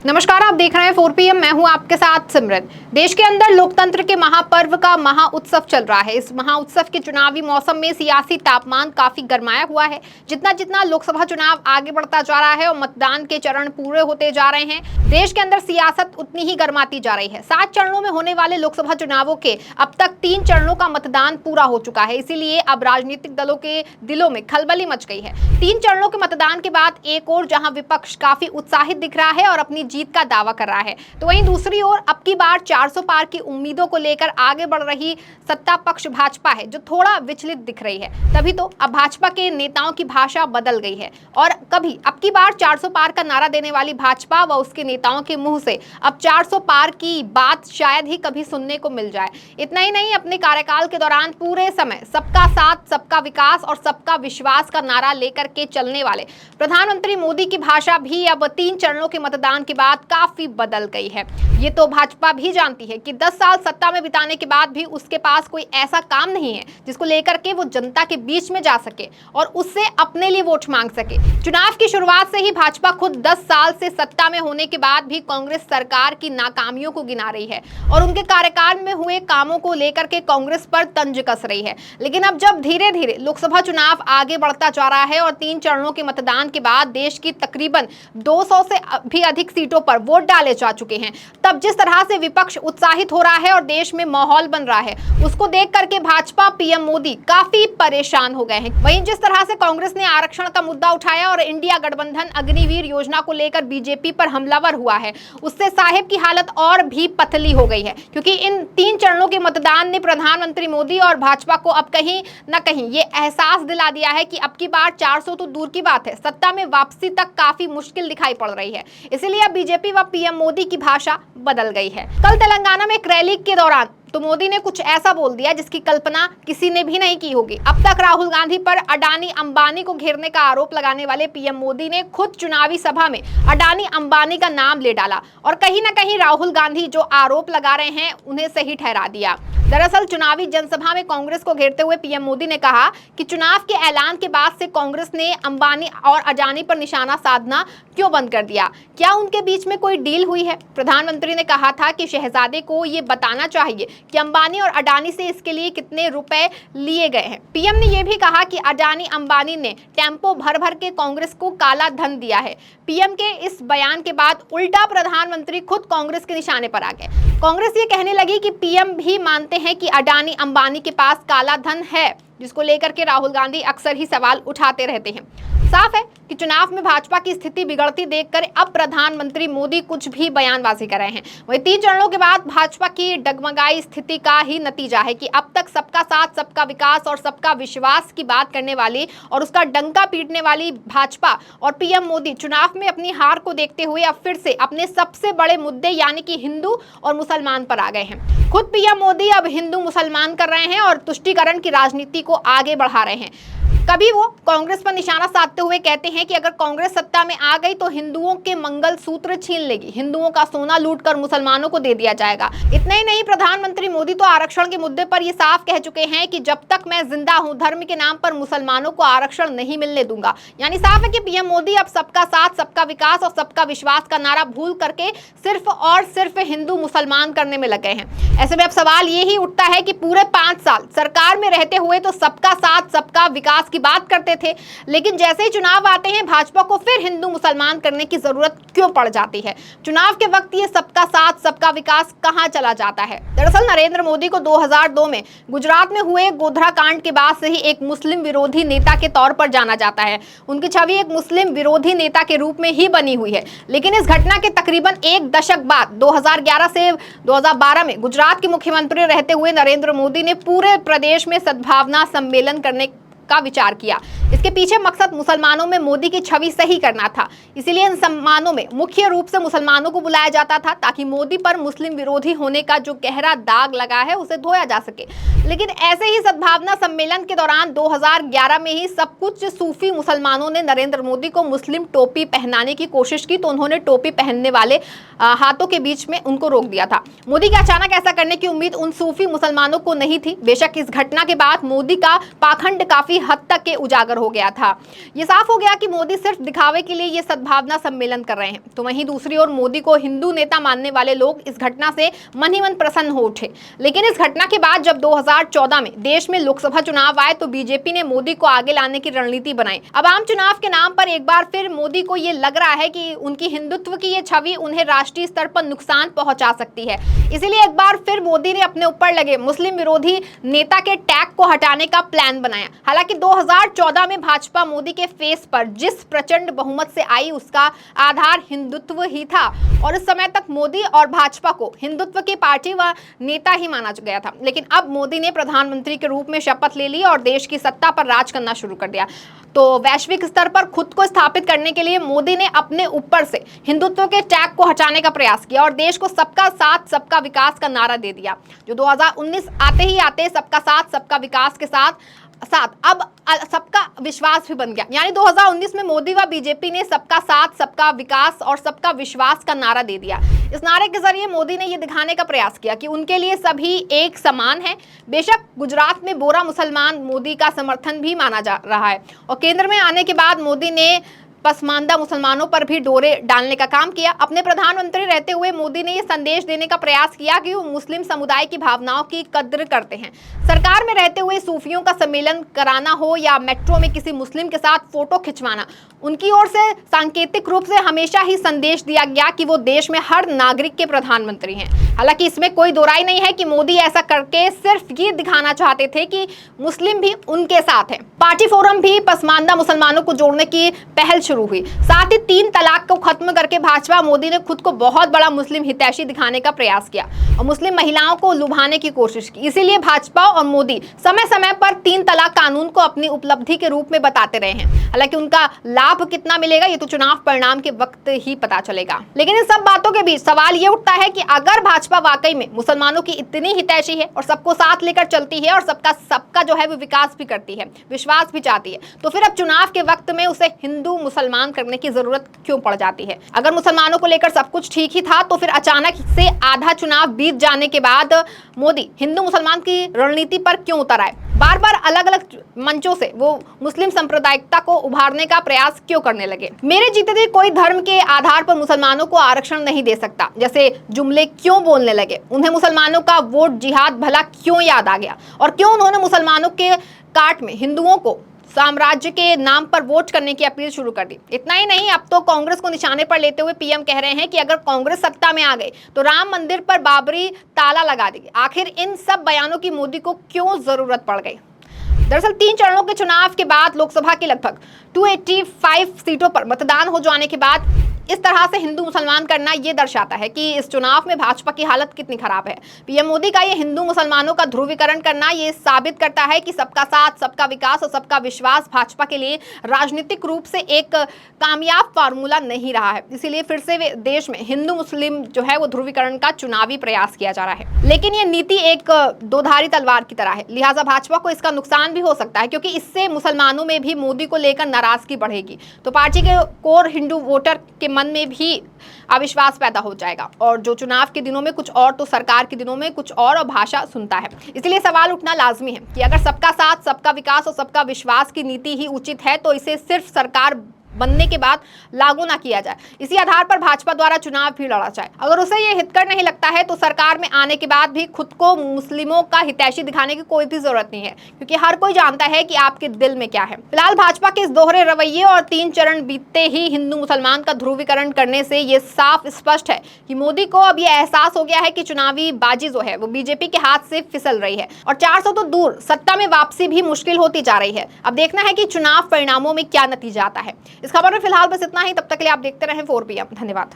नमस्कार, आप देख रहे हैं 4PM। मैं हूं आपके साथ सिमरन। देश के अंदर लोकतंत्र के महापर्व का महाउत्सव चल रहा है। इस महाउत्सव के चुनावी मौसम में सियासी तापमान काफी गरमाया हुआ है। जितना जितना लोकसभा चुनाव आगे बढ़ता जा रहा है और मतदान के चरण पूरे होते जा रहे हैं, देश के अंदर सियासत उतनी ही गरमाती जा रही है। 7 चरणों में होने वाले लोकसभा चुनावों के अब तक 3 चरणों का मतदान पूरा हो चुका है। इसीलिए अब राजनीतिक दलों के दिलों में खलबली मच गई है। 3 चरणों के मतदान के बाद एक और जहां विपक्ष काफी उत्साहित दिख रहा है और अपनी जीत का दावा कर रहा है, तो वहीं दूसरी ओर अब की बार 400 पार की उम्मीदों को लेकर आगे बढ़ रही सत्ता पक्ष भाजपा है, जो थोड़ा विचलित दिख रही है। तभी तो अब भाजपा के नेताओं की भाषा बदल गई है और कभी अब की बार 400 पार का नारा देने वाली भाजपा व उसके नेताओं के मुंह से अब 400 पार की बात शायद ही कभी सुनने को मिल जाए। इतना ही नहीं, अपने कार्यकाल के दौरान पूरे समय सबका साथ, सबका विकास और सबका विश्वास का नारा लेकर के चलने वाले प्रधानमंत्री मोदी की भाषा भी अब 3 चरणों के मतदान के बाद काफी बदल गई है। ये तो भाजपा भी जानती है कि 10 साल सत्ता में बिताने के बाद भी उसके पास कोई ऐसा काम नहीं है जिसको लेकर के वो जनता के बीच में जा सके और उससे अपने लिए वोट मांग सके। चुनाव की शुरुआत से ही भाजपा खुद 10 साल से सत्ता में होने के बाद भी कांग्रेस सरकार की नाकामियों को गिना रही है और उनके कार्यकाल में हुए कामों को लेकर के कांग्रेस पर तंज कस रही है। लेकिन अब जब धीरे धीरे लोकसभा चुनाव आगे बढ़ता जा रहा है और 3 चरणों के मतदान के बाद देश की तकरीबन 200 से भी अधिक सीटों पर वोट डाले जा चुके हैं, तब जिस तरह से विपक्ष उत्साहित हो रहा है और देश में माहौल बन रहा है, उसको देख करके भाजपा पीएम मोदी काफी परेशान हो गए हैं। वहीं जिस तरह से कांग्रेस ने आरक्षण का मुद्दा उठाया और इंडिया गठबंधन अग्निवीर योजना को लेकर बीजेपी पर हमलावर हुआ है, उससे साहिब की हालत और भी पतली हो गई है। क्योंकि इन 3 चरणों के मतदान ने प्रधानमंत्री मोदी और भाजपा को अब कहीं न कहीं ये एहसास दिला दिया है कि अब की बार 400 तो दूर की बात है, सत्ता में वापसी तक काफी मुश्किल दिखाई पड़ रही है। इसलिए अब बीजेपी व पीएम मोदी की भाषा बदल गई है। कल तेलंगाना में एक रैली के दौरान तो मोदी ने कुछ ऐसा बोल दिया जिसकी कल्पना किसी ने भी नहीं की होगी। अब तक राहुल गांधी पर अडानी अंबानी को घेरने का आरोप लगाने वाले पीएम मोदी ने खुद चुनावी सभा में अडानी अंबानी का नाम ले डाला और कहीं ना कहीं राहुल गांधी जो आरोप लगा रहे हैं उन्हें सही ठहरा दिया। दरअसल चुनावी जनसभा में कांग्रेस को घेरते हुए पीएम मोदी ने कहा कि चुनाव के ऐलान के बाद से कांग्रेस ने अंबानी और अडानी पर निशाना साधना क्यों बंद कर दिया? क्या उनके बीच में कोई डील हुई है? प्रधानमंत्री ने कहा था कि शहजादे को ये बताना चाहिए कि अंबानी और अडानी से इसके लिए कितने रुपए लिए गए हैं। पीएम ने यह भी कहा कि अडानी अंबानी ने टेम्पो भर भर के कांग्रेस को काला धन दिया है। पीएम के इस बयान के बाद उल्टा प्रधानमंत्री खुद कांग्रेस के निशाने पर आ गए। कांग्रेस ये कहने लगी कि पीएम भी मानते हैं कि अडानी अंबानी के पास काला धन है, जिसको लेकर के राहुल गांधी अक्सर ही सवाल उठाते रहते हैं। साफ है कि चुनाव में भाजपा की स्थिति बिगड़ती देखकर अब प्रधानमंत्री मोदी कुछ भी बयानबाजी कर रहे हैं। वहीं 3 चरणों के बाद भाजपा की डगमगाई स्थिति का ही नतीजा है कि अब तक सबका साथ, सबका विकास और सबका विश्वास की बात करने वाली और उसका डंका पीटने वाली भाजपा और पीएम मोदी चुनाव में अपनी हार को देखते हुए अब फिर से अपने सबसे बड़े मुद्दे यानी कि हिंदू और मुसलमान पर आ गए हैं। खुद पीएम मोदी अब हिंदू मुसलमान कर रहे हैं और तुष्टीकरण की राजनीति को आगे बढ़ा रहे हैं। कभी वो कांग्रेस पर निशाना साधते हुए कहते हैं कि अगर कांग्रेस सत्ता में आ गई तो हिंदुओं के मंगलसूत्र छीन लेगी, हिंदुओं का सोना लूटकर मुसलमानों को दे दिया जाएगा। इतना ही नहीं, प्रधानमंत्री मोदी तो आरक्षण के मुद्दे पर ये साफ कह चुके हैं कि जब तक मैं जिंदा हूं, धर्म के नाम पर मुसलमानों को आरक्षण नहीं मिलने दूंगा। यानी साफ है कि पीएम मोदी अब सबका साथ, सबका विकास और सबका विश्वास का नारा भूल करके सिर्फ और सिर्फ हिंदू मुसलमान करने में लगे हैं। ऐसे में अब सवाल ये ही उठता है कि पूरे 5 साल सरकार में रहते हुए तो सबका साथ, सबका विकास की बात करते थे, लेकिन जैसे ही चुनाव आते हैं भाजपा को फिर हिंदू मुसलमान करने की जरूरत क्यों पड़ जाती है? चुनाव के वक्त ये सबका साथ, सबका विकास कहां चला जाता है? दरअसल नरेंद्र मोदी को 2002 में गुजरात में हुए गोधरा कांड के बाद से ही एक मुस्लिम विरोधी नेता के तौर पर जाना जाता है। उनकी छवि एक मुस्लिम विरोधी नेता के रूप में ही बनी हुई है। लेकिन इस घटना के तकरीबन 1 दशक बाद 2011 से 2012 में गुजरात के मुख्यमंत्री रहते हुए नरेंद्र मोदी ने पूरे प्रदेश में सद्भावना सम्मेलन करने का विचार किया। इसके पीछे मकसद मुसलमानों में मोदी की छवि सही करना था। इसीलिए इन सम्मानों में मुख्य रूप से मुसलमानों को बुलाया जाता था ताकि मोदी पर मुस्लिम विरोधी होने का जो गहरा दाग लगा है उसे धोया जा सके। लेकिन ऐसे ही सद्भावना सम्मेलन के दौरान 2011 में ही सब कुछ सूफी मुसलमानों ने नरेंद्र मोदी को मुस्लिम टोपी पहनाने की कोशिश की, तो उन्होंने टोपी पहनने वाले हाथों के बीच में उनको रोक दिया था। मोदी के अचानक ऐसा करने की उम्मीद उन सूफी मुसलमानों को नहीं थी। बेशक इस घटना के बाद मोदी का पाखंड काफी हद तक के उजागर हो गया था। ये साफ हो गया कि मोदी सिर्फ दिखावे के लिए ये सद्भावना सम्मेलन कर रहे हैं। तो वहीं दूसरी ओर मोदी को हिंदू नेता मानने वाले लोग इस घटना से मन ही मन प्रसन्न हो उठे। लेकिन इस घटना के बाद जब 2014 में देश में लोकसभा चुनाव आए तो बीजेपी ने मोदी को आगे लाने की रणनीति बनाई। अब आम चुनाव के नाम पर एक बार फिर मोदी को ये लग रहा है कि उनकी हिंदुत्व की ये छवि उन्हें राष्ट्रीय स्तर पर नुकसान पहुंचा सकती है। इसीलिए एक बार फिर मोदी ने अपने ऊपर लगे मुस्लिम विरोधी नेता के टैग को हटाने का प्लान बनाया। हालांकि 2014 में भाजपा मोदी के फेस पर जिस प्रचंड बहुमत से आई उसका आधार हिंदुत्व ही था और उस समय तक मोदी और भाजपा को हिंदुत्व की पार्टी व नेता ही माना गया था। लेकिन अब मोदी ने प्रधानमंत्री के रूप में शपथ ले ली और देश की सत्ता पर राज करना शुरू कर दिया। तो वैश्विक स्तर पर खुद को स्थापित करने के लिए मोदी ने अपने ऊपर से हिंदुत्व के टैग को हटाने का प्रयास किया और देश को सबका साथ सबका विकास का नारा दे दिया। जो 2019 आते सबका साथ सबका विकास के साथ अब सबका विश्वास भी बन गया। यानी 2019 में मोदी व बीजेपी ने सबका साथ सबका विकास और सबका विश्वास का नारा दे दिया। इस नारे के जरिए मोदी ने यह दिखाने का प्रयास किया कि उनके लिए सभी एक समान है। बेशक गुजरात में बोरा मुसलमान मोदी का समर्थन भी माना जा रहा है और केंद्र में आने के बाद मोदी ने पसमानदा मुसलमानों पर भी डोरे डालने का काम किया। अपने प्रधानमंत्री रहते हुए मोदी ने यह संदेश देने का प्रयास किया कि वो मुस्लिम समुदाय की भावनाओं की कद्र करते हैं। सरकार में रहते हुए सूफियों का सम्मेलन कराना हो या मेट्रो में किसी मुस्लिम के साथ फोटो खिंचवाना, उनकी ओर से सांकेतिक रूप से हमेशा ही संदेश दिया गया कि वो देश में हर नागरिक के प्रधानमंत्री हैं। हालांकि इसमें कोई दो राय नहीं है कि मोदी ऐसा करके सिर्फ ये दिखाना चाहते थे कि मुस्लिम भी उनके साथ हैं। पार्टी फोरम भी पसमानदा मुसलमानों को जोड़ने की पहल शुरू हुई। साथ ही 3 तलाक को खत्म करके भाजपा मोदी ने खुद को बहुत बड़ा मुस्लिम हितैषी दिखाने का प्रयास किया और मुस्लिम महिलाओं को लुभाने की कोशिश की। इसीलिए भाजपा और मोदी समय समय पर 3 तलाक कानून को अपनी उपलब्धि के रूप में बताते रहे हैं। हालांकि उनका लाभ कितना मिलेगा ये तो चुनाव परिणाम के वक्त ही पता चलेगा। लेकिन इन सब बातों के बीच सवाल ये उठता है कि अगर भाजपा वाकई में मुसलमानों की इतनी हितैषी है और सबको साथ लेकर चलती है और सबका जो है वो विकास भी करती है, विश्वास भी चाहती है, तो फिर अब चुनाव के वक्त में उसे हिंदू मुसलमान करने की जरूरत क्यों पड़ जाती है? अगर मुसलमानों को लेकर सब कुछ ठीक ही था तो फिर अचानक से आधा चुनाव बीत जाने के बाद मोदी हिंदू मुसलमान की रणनीति पर क्यों उतर आए? बार बार अलग अलग मंचों से वो मुस्लिम सांप्रदायिकता को उभारने का प्रयास क्यों करने लगे? मेरे जीते जी कोई धर्म के आधार पर मुसलमानों को आरक्षण नहीं दे सकता जैसे जुमले क्यों बोलने लगे? उन्हें मुसलमानों का वोट जिहाद भला क्यों याद आ गया? और क्यों उन्होंने मुसलमानों के काट में हिंदुओं को साम्राज्य के नाम पर वोट करने की अपील शुरू कर दी? इतना ही नहीं, अब तो कांग्रेस को निशाने पर लेते हुए पीएम कह रहे हैं कि अगर कांग्रेस सत्ता में आ गई तो राम मंदिर पर बाबरी ताला लगा देगी। आखिर इन सब बयानों की मोदी को क्यों जरूरत पड़ गई? दरअसल 3 चरणों के चुनाव के बाद लोकसभा की लगभग 285 सीटों पर मतदान हो जाने के बाद इस तरह से हिंदू मुसलमान करना ये दर्शाता है कि इस चुनाव में भाजपा की हालत कितनी खराब है। पीएम मोदी का ये हिंदू मुसलमानों का ध्रुवीकरण करना ये साबित करता है कि सबका साथ सबका विकास और सबका विश्वास भाजपा के लिए राजनीतिक रूप से एक कामयाब फार्मूला नहीं रहा है। इसीलिए फिर से देश में हिंदू मुस्लिम जो है वो ध्रुवीकरण का चुनावी प्रयास किया जा रहा है। लेकिन ये नीति एक दोधारी तलवार की तरह है, लिहाजा भाजपा को इसका नुकसान भी हो सकता है क्योंकि इससे मुसलमानों में भी मोदी को लेकर नाराजगी बढ़ेगी। तो पार्टी के कोर हिंदू वोटर के मन में भी अविश्वास पैदा हो जाएगा और जो चुनाव के दिनों में कुछ और तो सरकार के दिनों में कुछ और भाषा सुनता है। इसलिए सवाल उठना लाजमी है कि अगर सबका साथ सबका विकास और सबका विश्वास की नीति ही उचित है तो इसे सिर्फ सरकार बनने के बाद लागू ना किया जाए। इसी आधार पर भाजपा द्वारा चुनाव भी लड़ा जाए। अगर उसे ये हितकर नहीं लगता है तो सरकार में आने के बाद भी खुद को मुस्लिमों का हितैषी दिखाने की कोई भी जरूरत नहीं है क्योंकि हर कोई जानता है कि आपके दिल में क्या है। फिलहाल भाजपा के इस दोहरे रवैये और 3 चरण बीतते ही हिंदू मुसलमान का ध्रुवीकरण करने से ये साफ स्पष्ट है कि मोदी को अब ये एहसास हो गया है कि चुनावी बाजी जो है वो बीजेपी के हाथ से फिसल रही है और 400 तो दूर सत्ता में वापसी भी मुश्किल होती जा रही है। अब देखना है कि चुनाव परिणामों में क्या नतीजा आता है। इस खबर में फिलहाल बस इतना ही। तब तक के लिए आप देखते रहें 4PM। धन्यवाद।